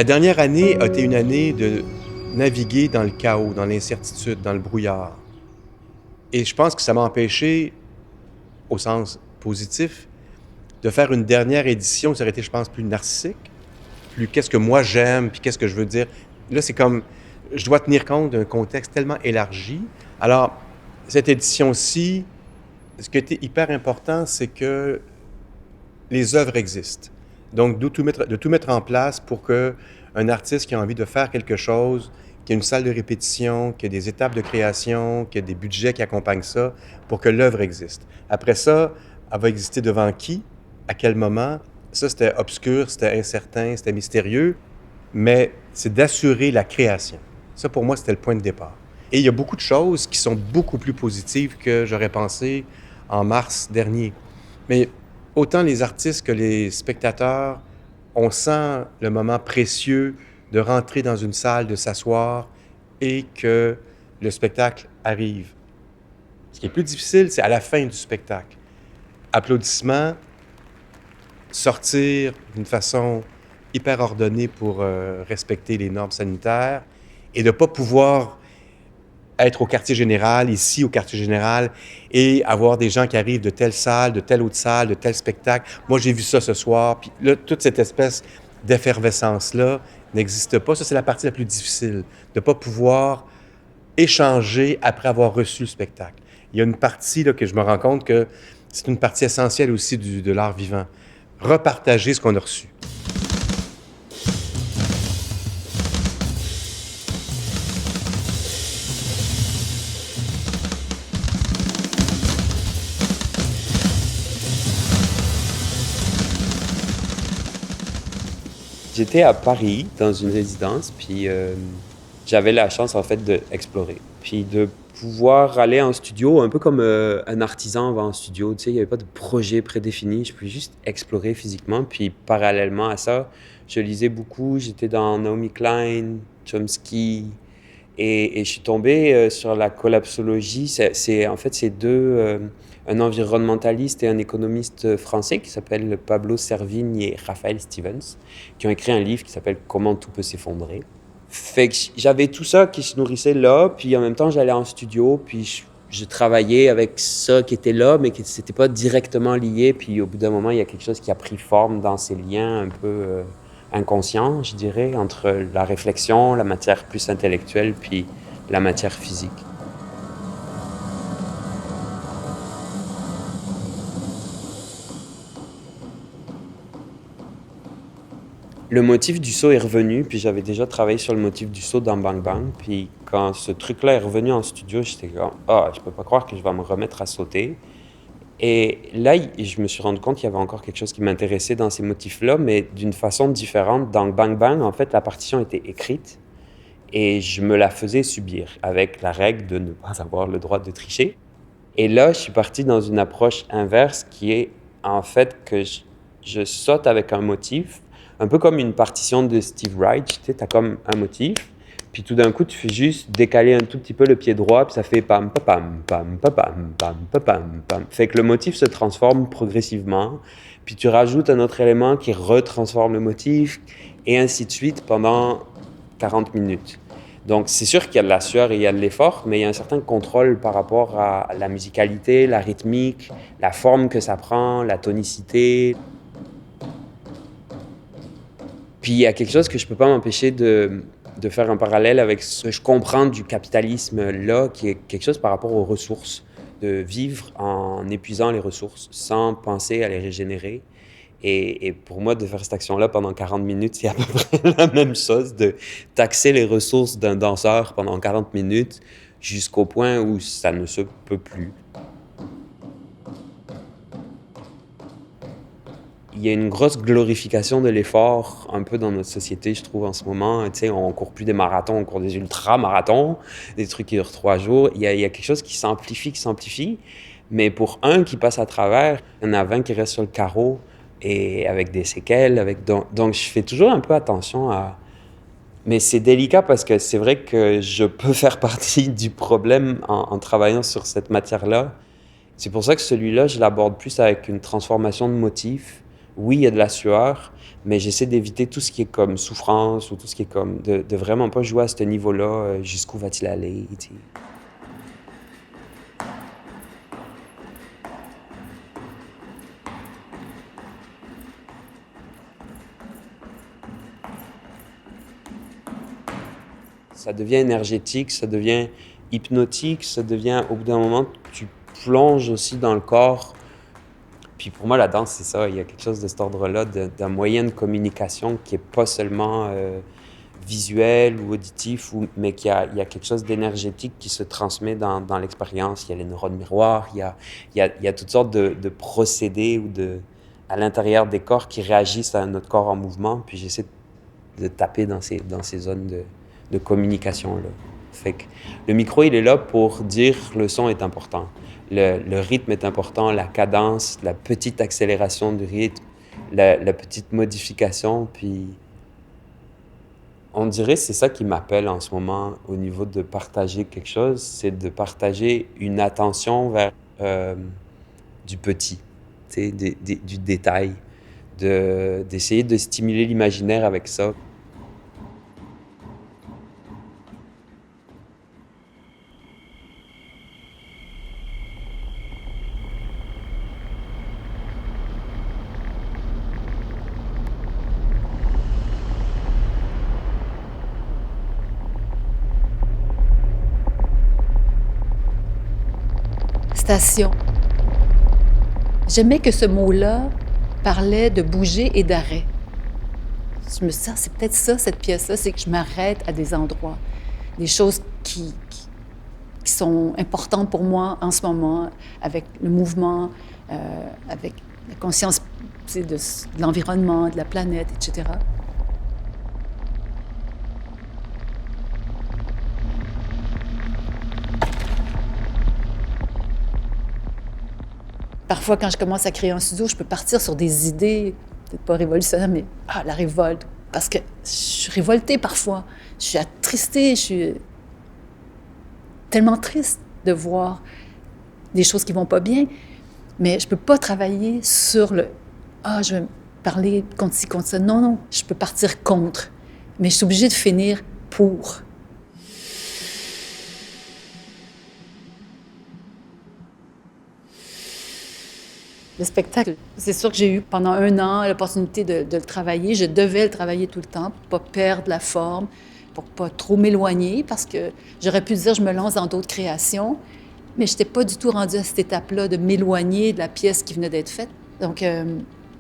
La dernière année a été une année de naviguer dans le chaos, dans l'incertitude, dans le brouillard. Et je pense que ça m'a empêché, au sens positif, de faire une dernière édition. Ça aurait été, je pense, plus narcissique, plus qu'est-ce que moi j'aime, puis qu'est-ce que je veux dire. Là, c'est comme, je dois tenir compte d'un contexte tellement élargi. Alors, cette édition-ci, ce qui était hyper important, c'est que les œuvres existent. Donc, de tout mettre en place pour qu'un artiste qui a envie de faire quelque chose, qu'il y ait une salle de répétition, qu'il y ait des étapes de création, qu'il y ait des budgets qui accompagnent ça, pour que l'œuvre existe. Après ça, elle va exister devant qui? À quel moment? Ça, c'était obscur, c'était incertain, c'était mystérieux, mais c'est d'assurer la création. Ça, pour moi, c'était le point de départ. Et il y a beaucoup de choses qui sont beaucoup plus positives que j'aurais pensé en mars dernier. Mais autant les artistes que les spectateurs, on sent le moment précieux de rentrer dans une salle, de s'asseoir et que le spectacle arrive. Ce qui est plus difficile, c'est à la fin du spectacle. Applaudissements, sortir d'une façon hyper ordonnée pour respecter les normes sanitaires et de ne pas pouvoir être au quartier général, ici au quartier général, et avoir des gens qui arrivent de telle salle, de telle autre salle, de tel spectacle. Moi, j'ai vu ça ce soir. Puis là, toute cette espèce d'effervescence-là n'existe pas. Ça, c'est la partie la plus difficile, de ne pas pouvoir échanger après avoir reçu le spectacle. Il y a une partie là, que je me rends compte que c'est une partie essentielle aussi de l'art vivant. Repartager ce qu'on a reçu. J'étais à Paris dans une résidence, puis j'avais la chance en fait d'explorer, puis de pouvoir aller en studio, un peu comme un artisan va en studio, tu sais, il n'y avait pas de projet prédéfini, je pouvais juste explorer physiquement, puis parallèlement à ça, je lisais beaucoup, j'étais dans Naomi Klein, Chomsky, et je suis tombé sur la collapsologie. En fait, c'est un environnementaliste et un économiste français qui s'appelle Pablo Servigne et Raphaël Stevens, qui ont écrit un livre qui s'appelle Comment tout peut s'effondrer. Fait que j'avais tout ça qui se nourrissait là, puis en même temps, j'allais en studio, puis je travaillais avec ça qui était là, mais qui n'était pas directement lié. Puis au bout d'un moment, il y a quelque chose qui a pris forme dans ces liens un peu inconscients, je dirais, entre la réflexion, la matière plus intellectuelle, puis la matière physique. Le motif du saut est revenu, puis j'avais déjà travaillé sur le motif du saut dans Bang Bang. Puis quand ce truc-là est revenu en studio, j'étais comme « Ah, je peux pas croire que je vais me remettre à sauter ». Et là, je me suis rendu compte qu'il y avait encore quelque chose qui m'intéressait dans ces motifs-là, mais d'une façon différente. Dans Bang Bang, en fait, la partition était écrite et je me la faisais subir avec la règle de ne pas avoir le droit de tricher. Et là, je suis parti dans une approche inverse qui est en fait que je saute avec un motif, un peu comme une partition de Steve Reich, tu sais, t'as comme un motif, puis tout d'un coup, tu fais juste décaler un tout petit peu le pied droit, puis ça fait pam, pam, pam, pam, pam, pam, pam, pam. Fait que le motif se transforme progressivement, puis tu rajoutes un autre élément qui retransforme le motif, et ainsi de suite pendant 40 minutes. Donc, c'est sûr qu'il y a de la sueur et il y a de l'effort, mais il y a un certain contrôle par rapport à la musicalité, la rythmique, la forme que ça prend, la tonicité. Puis il y a quelque chose que je ne peux pas m'empêcher de faire un parallèle avec ce que je comprends du capitalisme-là, qui est quelque chose par rapport aux ressources, de vivre en épuisant les ressources sans penser à les régénérer. Et pour moi, de faire cette action-là pendant 40 minutes, c'est à peu près la même chose, de taxer les ressources d'un danseur pendant 40 minutes jusqu'au point où ça ne se peut plus. Il y a une grosse glorification de l'effort un peu dans notre société, je trouve, en ce moment. Tu sais, on court plus des marathons, on court des ultra-marathons, des trucs qui durent 3 jours. Il y a quelque chose qui s'amplifie. Mais pour un qui passe à travers, il y en a 20 qui restent sur le carreau et avec des séquelles. Donc, je fais toujours un peu attention à... Mais c'est délicat parce que c'est vrai que je peux faire partie du problème en travaillant sur cette matière-là. C'est pour ça que celui-là, je l'aborde plus avec une transformation de motif, Oui, il y a de la sueur, mais j'essaie d'éviter tout ce qui est comme souffrance ou tout ce qui est comme de vraiment pas jouer à ce niveau-là, jusqu'où va-t-il aller, tu sais. Ça devient énergétique, ça devient hypnotique, ça devient, au bout d'un moment, tu plonges aussi dans le corps. Puis pour moi, la danse, c'est ça. Il y a quelque chose de cet ordre-là, d'un moyen de communication qui n'est pas seulement visuel ou auditif, mais il y a quelque chose d'énergétique qui se transmet dans l'expérience. Il y a les neurones miroirs, il y a toutes sortes de procédés à l'intérieur des corps qui réagissent à notre corps en mouvement. Puis j'essaie de taper dans ces zones de communication-là. Fait que le micro, il est là pour dire le son est important. Le rythme est important, la cadence, la petite accélération du rythme, la petite modification. Puis on dirait que c'est ça qui m'appelle en ce moment au niveau de partager quelque chose, c'est de partager une attention vers du petit, tu sais, du détail, d'essayer de stimuler l'imaginaire avec ça. Station. J'aimais que ce mot-là parlait de bouger et d'arrêt. Je me suis dit, ah, c'est peut-être ça, cette pièce-là, c'est que je m'arrête à des endroits, des choses qui sont importantes pour moi en ce moment, avec le mouvement, avec la conscience de l'environnement, de la planète, etc. Parfois, quand je commence à créer un studio, je peux partir sur des idées, peut-être pas révolutionnaires, mais la révolte. Parce que je suis révoltée parfois. Je suis attristée, je suis tellement triste de voir des choses qui vont pas bien. Mais je peux pas travailler sur je vais parler contre ci, contre ça. Non, non, je peux partir contre. Mais je suis obligée de finir pour. Le spectacle, c'est sûr que j'ai eu pendant 1 an l'opportunité de le travailler. Je devais le travailler tout le temps pour ne pas perdre la forme, pour ne pas trop m'éloigner, parce que j'aurais pu dire je me lance dans d'autres créations, mais je n'étais pas du tout rendue à cette étape-là de m'éloigner de la pièce qui venait d'être faite. Donc,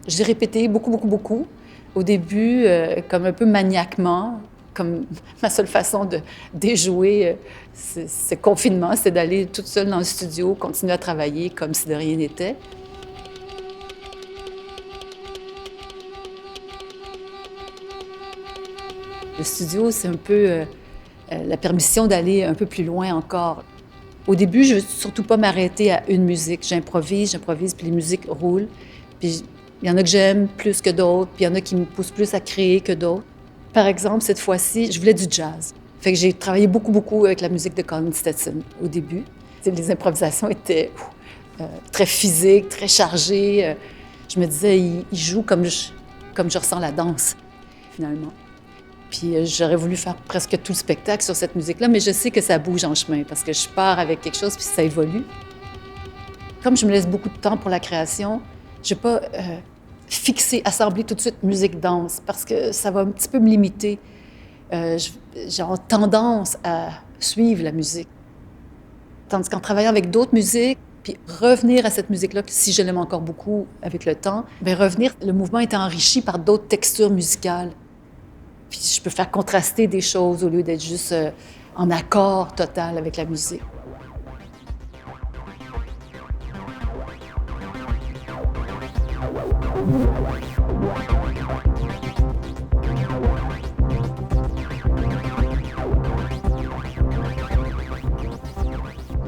j'ai répété beaucoup, beaucoup, beaucoup. Au début, comme un peu maniaquement, comme ma seule façon de déjouer ce confinement, c'était d'aller toute seule dans le studio, continuer à travailler comme si de rien n'était. Le studio, c'est un peu la permission d'aller un peu plus loin encore. Au début, je ne veux surtout pas m'arrêter à une musique. J'improvise, puis les musiques roulent. Puis il y en a que j'aime plus que d'autres, puis il y en a qui me poussent plus à créer que d'autres. Par exemple, cette fois-ci, je voulais du jazz. Fait que j'ai travaillé beaucoup, beaucoup avec la musique de Colin Stetson au début. Les improvisations étaient très physiques, très chargées. Je me disais, il joue comme je ressens la danse, finalement. Puis j'aurais voulu faire presque tout le spectacle sur cette musique-là, mais je sais que ça bouge en chemin parce que je pars avec quelque chose puis ça évolue. Comme je me laisse beaucoup de temps pour la création, je ne vais pas fixer, assembler tout de suite musique-danse parce que ça va un petit peu me limiter. J'ai tendance à suivre la musique. Tandis qu'en travaillant avec d'autres musiques, puis revenir à cette musique-là, si je l'aime encore beaucoup avec le temps, bien revenir, le mouvement est enrichi par d'autres textures musicales. Puis je peux faire contraster des choses au lieu d'être juste en accord total avec la musique.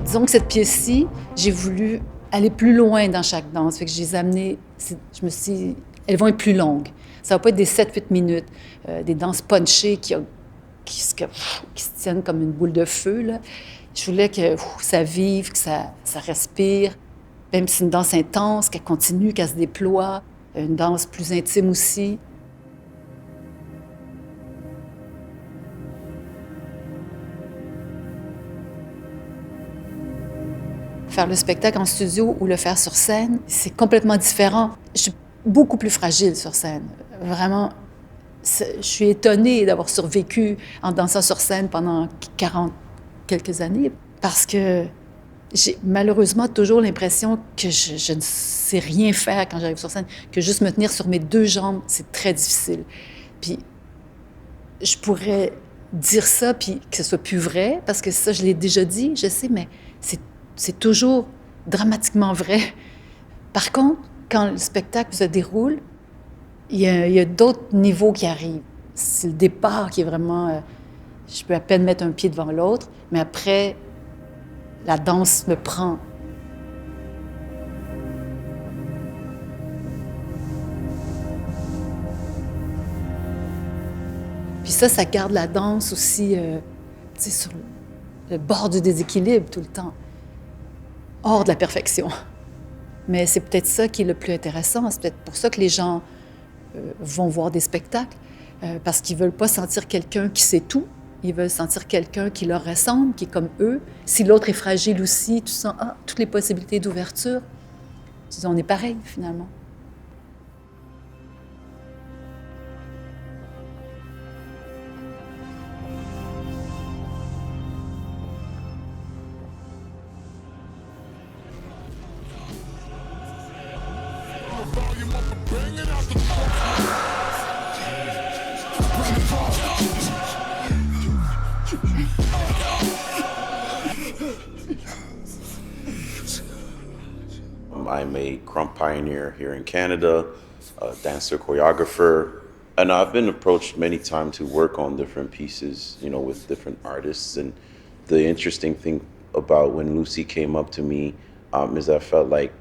Disons que cette pièce-ci, j'ai voulu aller plus loin dans chaque danse. Fait que je les ai amenées, elles vont être plus longues. Ça ne va pas être des 7-8 minutes, des danses punchées qui se tiennent comme une boule de feu, là. Je voulais que ça vive, que ça respire. Même si c'est une danse intense, qu'elle continue, qu'elle se déploie. une danse plus intime aussi. Faire le spectacle en studio ou le faire sur scène, c'est complètement différent. Je suis beaucoup plus fragile sur scène. Vraiment, je suis étonnée d'avoir survécu en dansant sur scène pendant 40 quelques années parce que j'ai malheureusement toujours l'impression que je ne sais rien faire quand j'arrive sur scène, que juste me tenir sur mes 2 jambes, c'est très difficile. Puis je pourrais dire ça puis que ce soit plus vrai parce que ça, je l'ai déjà dit, je sais, mais c'est toujours dramatiquement vrai. Par contre, quand le spectacle se déroule, il y a d'autres niveaux qui arrivent. C'est le départ qui est vraiment... je peux à peine mettre un pied devant l'autre, mais après, la danse me prend. Puis ça garde la danse aussi sur le bord du déséquilibre tout le temps, hors de la perfection. Mais c'est peut-être ça qui est le plus intéressant. C'est peut-être pour ça que les gens vont voir des spectacles, parce qu'ils ne veulent pas sentir quelqu'un qui sait tout. Ils veulent sentir quelqu'un qui leur ressemble, qui est comme eux. Si l'autre est fragile aussi, tu sens toutes les possibilités d'ouverture. Tu dis, on est pareil, finalement. I'm a Crump pioneer here in Canada, a dancer, choreographer, and I've been approached many times to work on different pieces, you know, with different artists. And the interesting thing about when Lucy came up to me is I felt like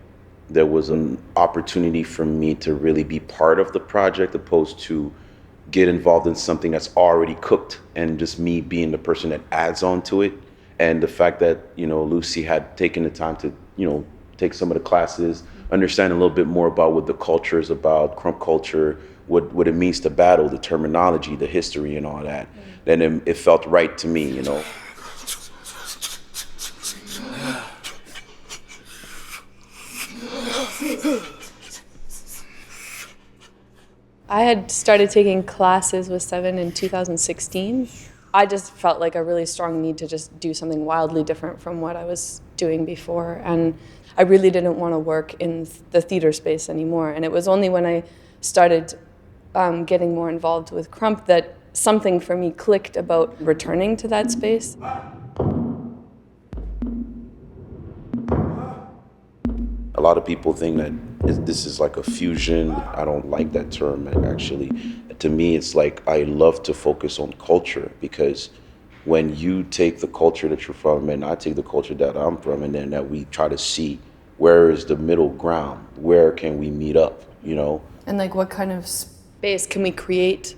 there was an opportunity for me to really be part of the project opposed to get involved in something that's already cooked and just me being the person that adds on to it. And the fact that, you know, Lucy had taken the time to, you know, take some of the classes, understand a little bit more about what the culture is about, Crump culture, what it means to battle, the terminology, the history and all that. Then it felt right to me, you know. I had started taking classes with Seven in 2016. I just felt like a really strong need to just do something wildly different from what I was doing before. And I really didn't want to work in the theater space anymore. And it was only when I started getting more involved with Crump that something for me clicked about returning to that space. A lot of people think that this is like a fusion. I don't like that term, actually. To me, it's like I love to focus on culture, because when you take the culture that you're from and I take the culture that I'm from, and then that we try to see where is the middle ground, where can we meet up, you know? And like what kind of space can we create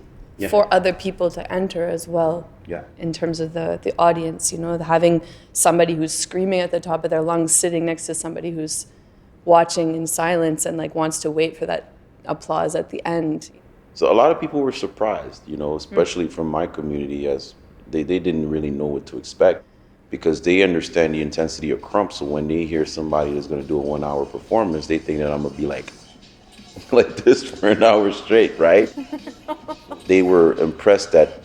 for other people to enter as well? Yeah. In terms of the audience, you know, having somebody who's screaming at the top of their lungs sitting next to somebody who's watching in silence and like wants to wait for that applause at the end. So a lot of people were surprised, you know, especially from my community, as they didn't really know what to expect, because they understand the intensity of Crump. So when they hear somebody that's going to do a 1 hour performance, they think that I'm going to be like this for an hour straight, right? They were impressed at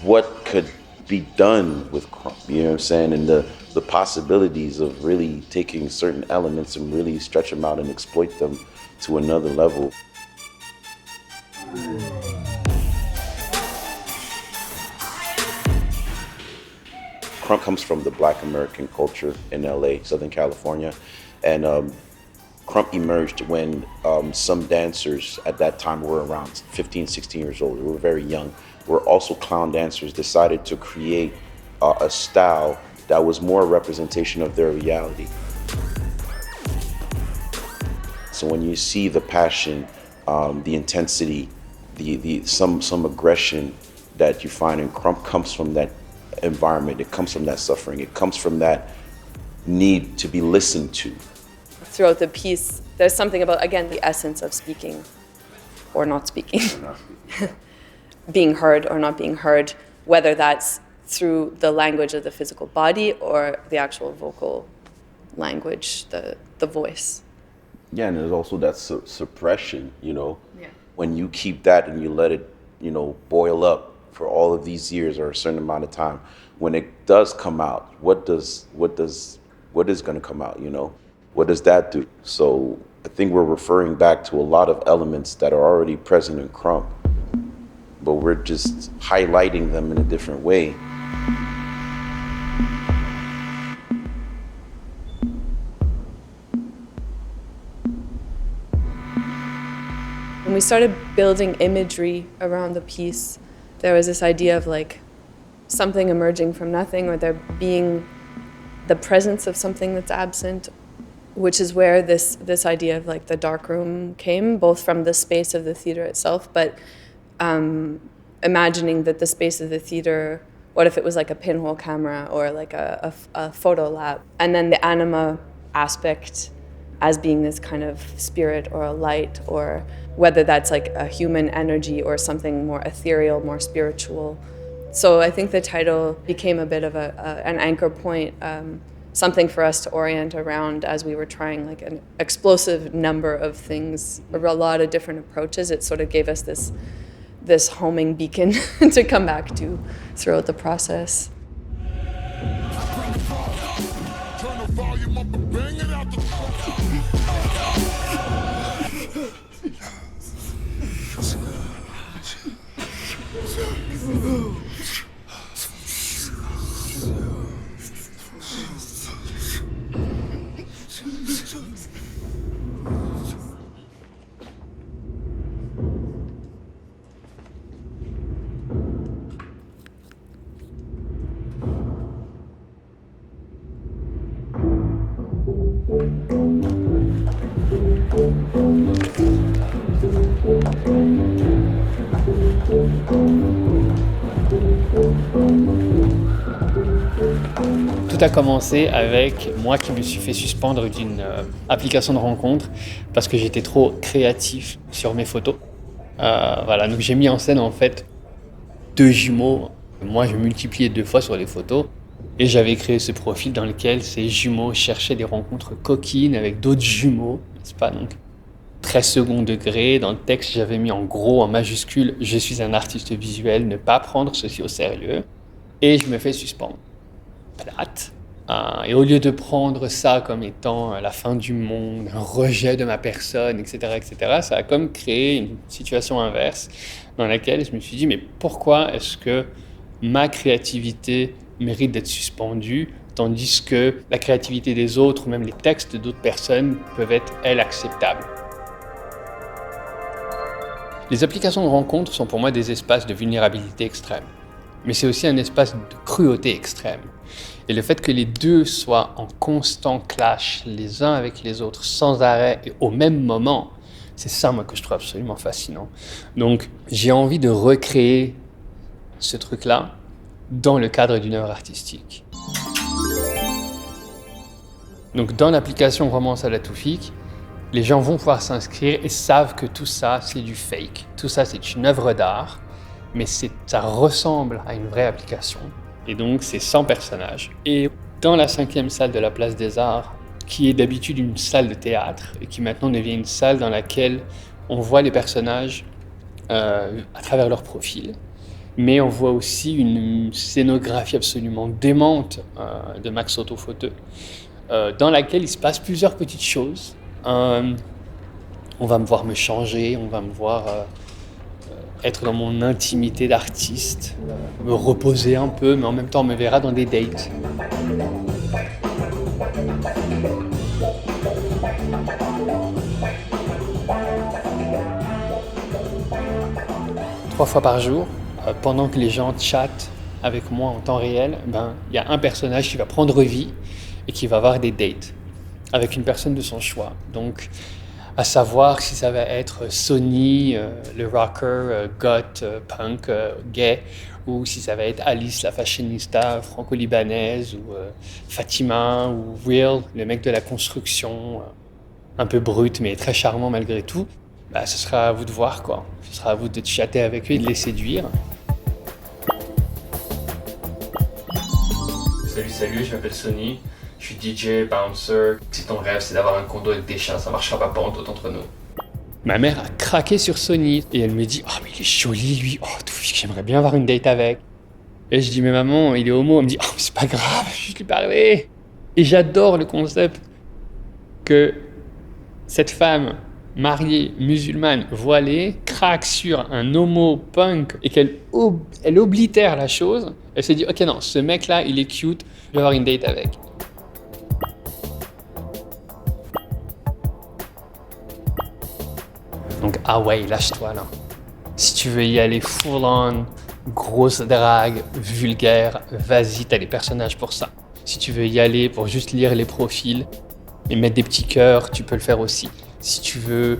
what could be done with Crump, you know what I'm saying? And the possibilities of really taking certain elements and really stretch them out and exploit them to another level. Crump comes from the Black American culture in LA, Southern California. And Crump emerged when some dancers at that time were around 15, 16 years old. They were very young. Were also clown dancers, decided to create a style that was more a representation of their reality. So when you see the passion, the intensity, some aggression that you find in Crump comes from that environment. It comes from that suffering. It comes from that need to be listened to. Throughout the piece, there's something about, again, the essence of speaking. or not speaking. Being heard or not being heard, whether that's through the language of the physical body or the actual vocal language, the voice. Yeah, and there's also that suppression, you know. Yeah. When you keep that and you let it, you know, boil up for all of these years or a certain amount of time, when it does come out, what is going to come out, you know? What does that do? So I think we're referring back to a lot of elements that are already present in Crump, but we're just highlighting them in a different way. When we started building imagery around the piece, there was this idea of like something emerging from nothing, or there being the presence of something that's absent, which is where this idea of like the dark room came, both from the space of the theater itself, but imagining that the space of the theater, what if it was like a pinhole camera or like a photo lab, and then the anima aspect as being this kind of spirit or a light, or whether that's like a human energy or something more ethereal, more spiritual. So I think the title became a bit of an anchor point, something for us to orient around as we were trying like an explosive number of things, a lot of different approaches. It sort of gave us this homing beacon to come back to throughout the process. Tout a commencé avec moi qui me suis fait suspendre d'une application de rencontre parce que j'étais trop créatif sur mes photos. Voilà, donc j'ai mis en scène en fait 2 jumeaux. Moi, je multipliais 2 fois sur les photos et j'avais créé ce profil dans lequel ces jumeaux cherchaient des rencontres coquines avec d'autres jumeaux, n'est-ce pas? Donc, très second degré. Dans le texte, j'avais mis en gros, en majuscule, « Je suis un artiste visuel, ne pas prendre ceci au sérieux ». Et je me fais suspendre. Plate. Et au lieu de prendre ça comme étant la fin du monde, un rejet de ma personne, etc., ça a comme créé une situation inverse dans laquelle je me suis dit, mais pourquoi est-ce que ma créativité mérite d'être suspendue, tandis que la créativité des autres, ou même les textes d'autres personnes, peuvent être, elles, acceptables? Les applications de rencontres sont pour moi des espaces de vulnérabilité extrême. Mais c'est aussi un espace de cruauté extrême. Et le fait que les deux soient en constant clash les uns avec les autres, sans arrêt et au même moment, c'est ça, moi, que je trouve absolument fascinant. Donc, j'ai envie de recréer ce truc-là dans le cadre d'une œuvre artistique. Donc, dans l'application Romance à la Toufik, les gens vont pouvoir s'inscrire et savent que tout ça, c'est du fake. Tout ça, c'est une œuvre d'art, mais ça ressemble à une vraie application. Et donc, c'est 100 personnages. Et dans la 5e salle de la Place des Arts, qui est d'habitude une salle de théâtre, et qui maintenant devient une salle dans laquelle on voit les personnages à travers leur profil, mais on voit aussi une scénographie absolument démente de Max Autophoteux, dans laquelle il se passe plusieurs petites choses. On va me voir me changer, on va me voir être dans mon intimité d'artiste, me reposer un peu, mais en même temps on me verra dans des dates. Trois fois par jour, pendant que les gens chattent avec moi en temps réel, il y a un personnage qui va prendre vie et qui va avoir des dates avec une personne de son choix. Donc, à savoir si ça va être Sonny, le rocker, goth, punk, gay, ou si ça va être Alice, la fashionista franco-libanaise, ou Fatima, ou Will, le mec de la construction, un peu brut mais très charmant malgré tout. bah, ce sera à vous de voir, quoi. Ce sera à vous de chatter avec eux et de les séduire. Salut, je m'appelle Sonny. Je suis DJ, bouncer. Si ton rêve, c'est d'avoir un condo avec des chiens, ça marchera pas pantoute entre nous. Ma mère a craqué sur Sonny et elle me dit « Oh, mais il est joli, lui. Oh, j'aimerais bien avoir une date avec. » Et je dis « Mais maman, il est homo. » Elle me dit « Oh, c'est pas grave, je lui parler. » Et j'adore le concept que cette femme mariée, musulmane, voilée, craque sur un homo punk et qu'elle elle oblitère la chose. Elle s'est dit « Ok, non, ce mec-là, il est cute, je vais avoir une date avec. » Donc, ah ouais, lâche-toi là. Si tu veux y aller full on, grosse drague, vulgaire, vas-y, t'as les personnages pour ça. Si tu veux y aller pour juste lire les profils et mettre des petits cœurs, tu peux le faire aussi. Si tu veux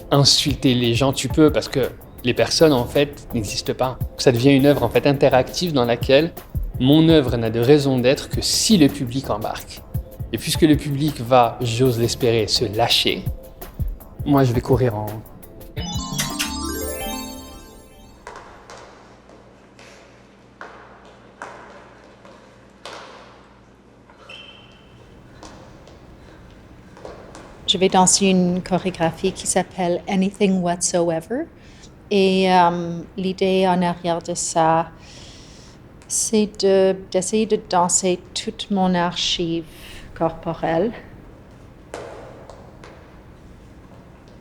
insulter les gens, tu peux, parce que les personnes, en fait, n'existent pas. Ça devient une œuvre, en fait, interactive dans laquelle mon œuvre n'a de raison d'être que si le public embarque. Et puisque le public va, j'ose l'espérer, se lâcher, moi, je vais courir en... Je vais danser une chorégraphie qui s'appelle Anything Whatsoever. Et l'idée en arrière de ça, c'est d'essayer de danser toute mon archive corporelle.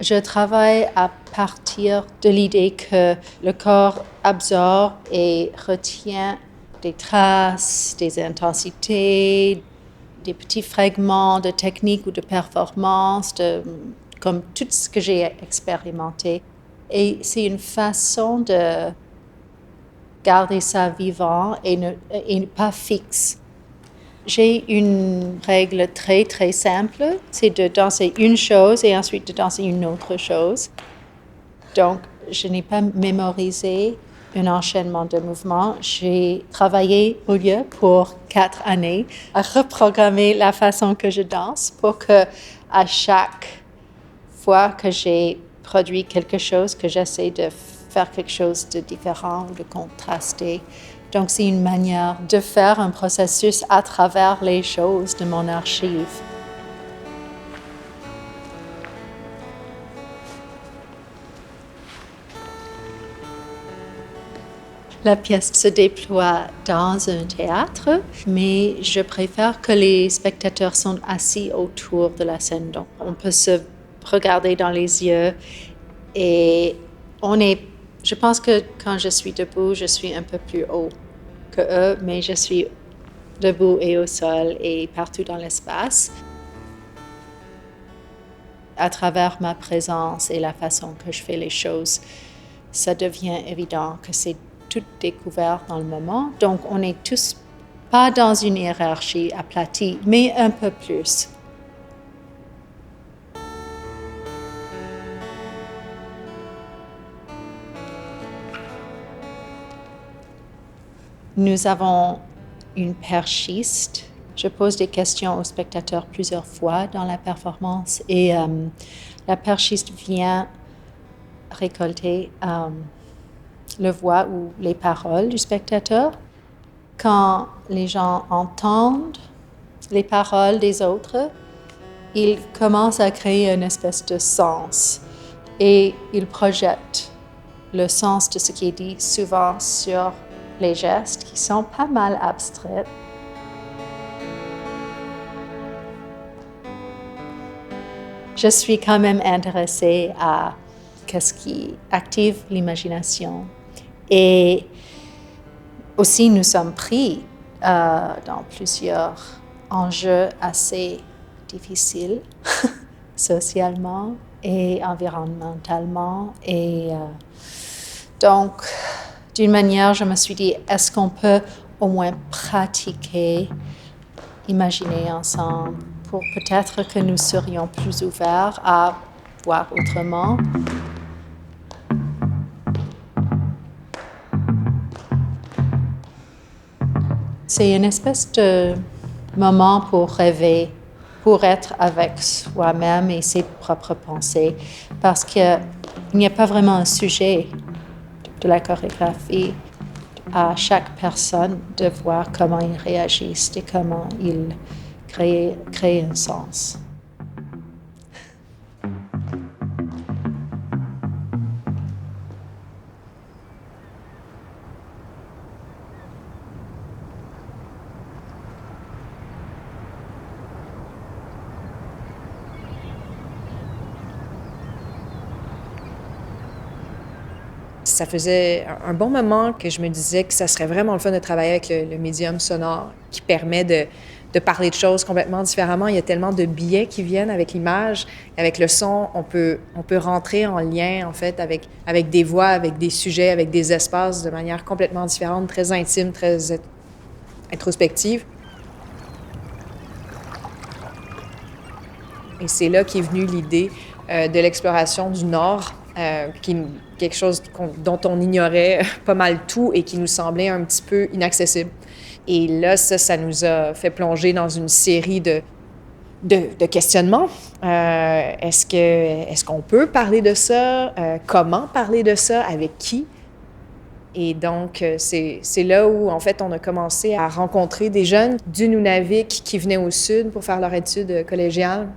Je travaille à partir de l'idée que le corps absorbe et retient des traces, des intensités, des petits fragments de technique ou de performance, comme tout ce que j'ai expérimenté. Et c'est une façon de garder ça vivant et pas fixe. J'ai une règle très, très simple, c'est de danser une chose et ensuite de danser une autre chose. Donc, je n'ai pas mémorisé un enchaînement de mouvements. J'ai travaillé au lieu pour 4 années à reprogrammer la façon que je danse pour que à chaque fois que j'ai produit quelque chose, que j'essaie de faire quelque chose de différent ou de contrasté. Donc, c'est une manière de faire un processus à travers les choses de mon archive. La pièce se déploie dans un théâtre, mais je préfère que les spectateurs soient assis autour de la scène. Donc, on peut se regarder dans les yeux et je pense que quand je suis debout, je suis un peu plus haut que eux, mais je suis debout et au sol et partout dans l'espace. À travers ma présence et la façon que je fais les choses, ça devient évident que c'est tout découvert dans le moment. Donc, on n'est tous pas dans une hiérarchie aplatie, mais un peu plus. Nous avons une perchiste. Je pose des questions aux spectateurs plusieurs fois dans la performance et la perchiste vient récolter le voix ou les paroles du spectateur. Quand les gens entendent les paroles des autres, ils commencent à créer une espèce de sens et ils projettent le sens de ce qui est dit souvent sur les gestes qui sont pas mal abstraits. Je suis quand même intéressée à qu'est-ce qui active l'imagination. Et aussi, nous sommes pris dans plusieurs enjeux assez difficiles, socialement et environnementalement. Et donc, d'une manière, je me suis dit, est-ce qu'on peut au moins pratiquer, imaginer ensemble, pour peut-être que nous serions plus ouverts à voir autrement. C'est une espèce de moment pour rêver, pour être avec soi-même et ses propres pensées, parce que Il n'y a pas vraiment un sujet de la chorégraphie. À chaque personne de voir comment ils réagissent et comment ils créent un sens. Ça faisait un bon moment que je me disais que ça serait vraiment le fun de travailler avec le médium sonore qui permet de parler de choses complètement différemment. Il y a tellement de biais qui viennent avec l'image. Avec le son, on peut rentrer en lien, en fait, avec des voix, avec des sujets, avec des espaces de manière complètement différente, très intime, très introspective. Et c'est là qu'est venue l'idée de l'exploration du Nord, quelque chose dont on ignorait pas mal tout et qui nous semblait un petit peu inaccessible. Et là, ça nous a fait plonger dans une série de questionnements. Est-ce qu'on peut parler de ça? Comment parler de ça? Avec qui? Et donc, c'est là où, en fait, on a commencé à rencontrer des jeunes du Nunavik qui venaient au sud pour faire leur étude collégiale.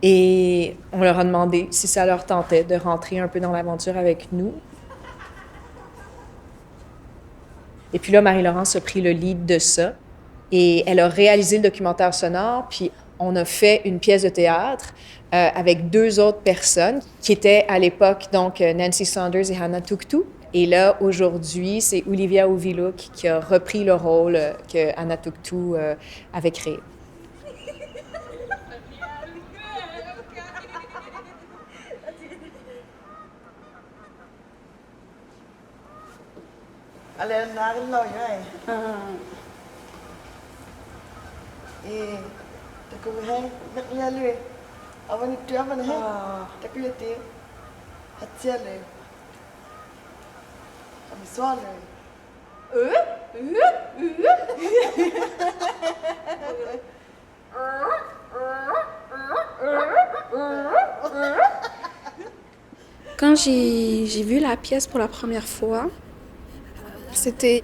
Et on leur a demandé si ça leur tentait de rentrer un peu dans l'aventure avec nous. Et puis là, Marie-Laurence a pris le lead de ça. Et elle a réalisé le documentaire sonore, puis on a fait une pièce de théâtre avec 2 autres personnes qui étaient à l'époque, donc Nancy Saunders et Hannah Tuktu. Et là, aujourd'hui, c'est Olivia Oviluk qui a repris le rôle que Hannah Tuktu avait créé. Allez, narlo yai. Taku hai, nak nyalu. Awan itu apa nih? Taku ya ti. Hacia le. Kami suara. Quand j'ai vu la pièce pour la première fois, c'était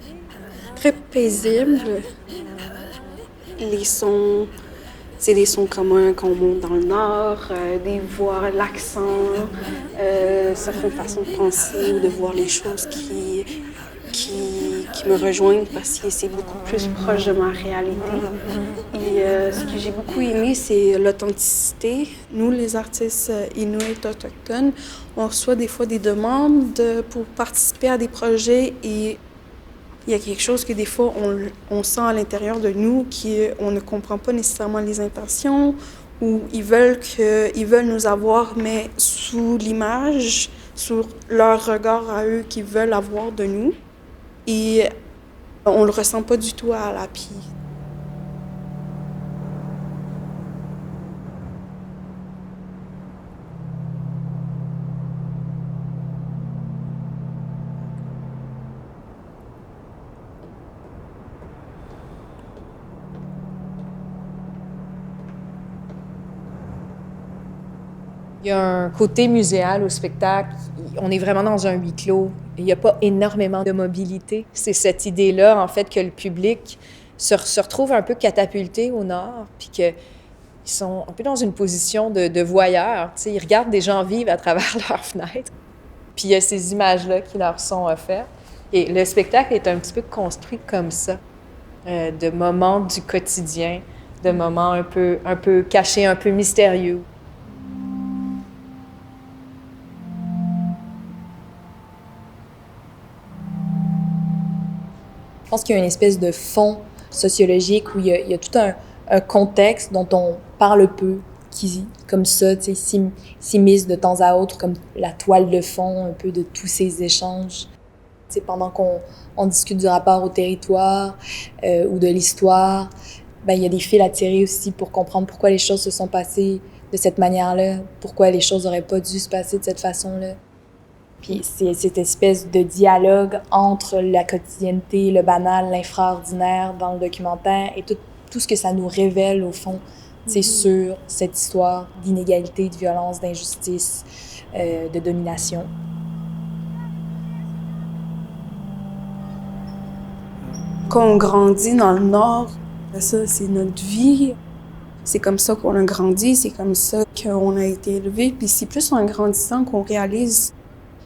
très paisible. Les sons, c'est des sons communs qu'on monte dans le nord, des voix, l'accent, certaines façons de penser ou de voir les choses qui me rejoignent parce que c'est beaucoup plus proche de ma réalité. Et ce que j'ai beaucoup aimé, c'est l'authenticité. Nous, les artistes inuits autochtones, on reçoit des fois des demandes pour participer à des projets et il y a quelque chose que des fois on sent à l'intérieur de nous qu'on ne comprend pas nécessairement les intentions ou ils veulent nous avoir, mais sous l'image, sur leur regard à eux qu'ils veulent avoir de nous. Et on le ressent pas du tout à l'API. Il y a un côté muséal au spectacle. On est vraiment dans un huis clos. Il n'y a pas énormément de mobilité. C'est cette idée-là, en fait, que le public se retrouve un peu catapulté au nord, puis qu'ils sont un peu dans une position de voyeurs. Tu sais, ils regardent des gens vivre à travers leurs fenêtres. Puis il y a ces images-là qui leur sont offertes. Et le spectacle est un petit peu construit comme ça, de moments du quotidien, de moments un peu cachés, un peu mystérieux. Je pense qu'il y a une espèce de fond sociologique où il y a tout un contexte dont on parle peu, qui, comme ça, tu sais, s'immisce de temps à autre comme la toile de fond un peu de tous ces échanges. Tu sais, pendant qu'on discute du rapport au territoire ou de l'histoire, ben, il y a des fils à tirer aussi pour comprendre pourquoi les choses se sont passées de cette manière-là, pourquoi les choses n'auraient pas dû se passer de cette façon-là. Puis c'est cette espèce de dialogue entre la quotidienneté, le banal, l'infraordinaire dans le documentaire et tout ce que ça nous révèle au fond, c'est sur cette histoire d'inégalité, de violence, d'injustice, de domination. Quand on grandit dans le Nord, ça, c'est notre vie. C'est comme ça qu'on a grandi, c'est comme ça qu'on a été élevé. Puis c'est plus en grandissant qu'on réalise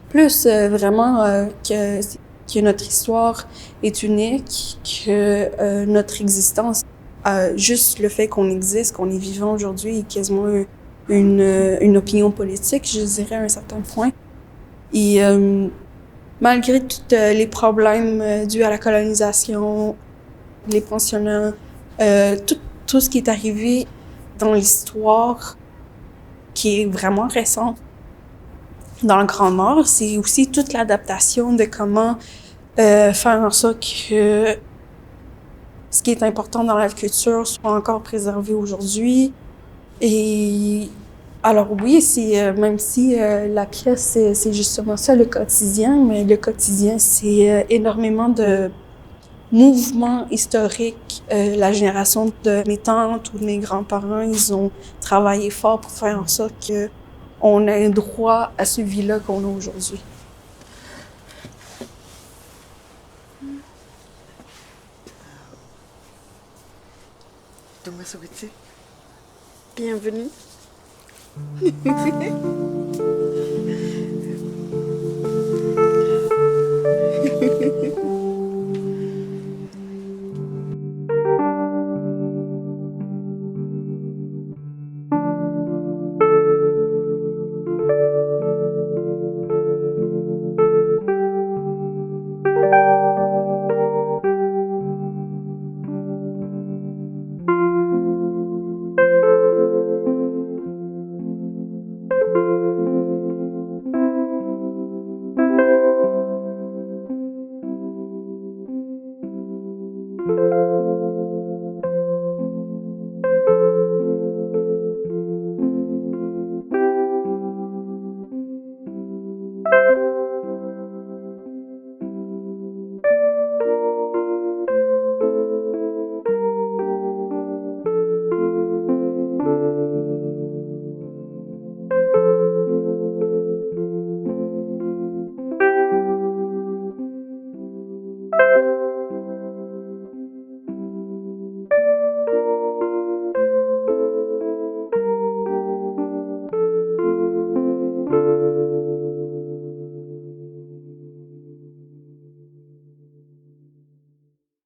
plus vraiment que notre histoire est unique, que notre existence, juste le fait qu'on existe, qu'on est vivant aujourd'hui, est quasiment une opinion politique, je dirais, à un certain point. Et malgré tous les problèmes dus à la colonisation, les pensionnats, tout ce qui est arrivé dans l'histoire, qui est vraiment récent dans le Grand Nord, c'est aussi toute l'adaptation de comment faire en sorte que ce qui est important dans la culture soit encore préservé aujourd'hui. Et alors oui, même si la pièce, c'est justement ça, le quotidien, mais le quotidien, c'est énormément de mouvements historiques. La génération de mes tantes ou de mes grands-parents, ils ont travaillé fort pour faire en sorte qu'on ait droit à ce vie-là qu'on a aujourd'hui. Bienvenue.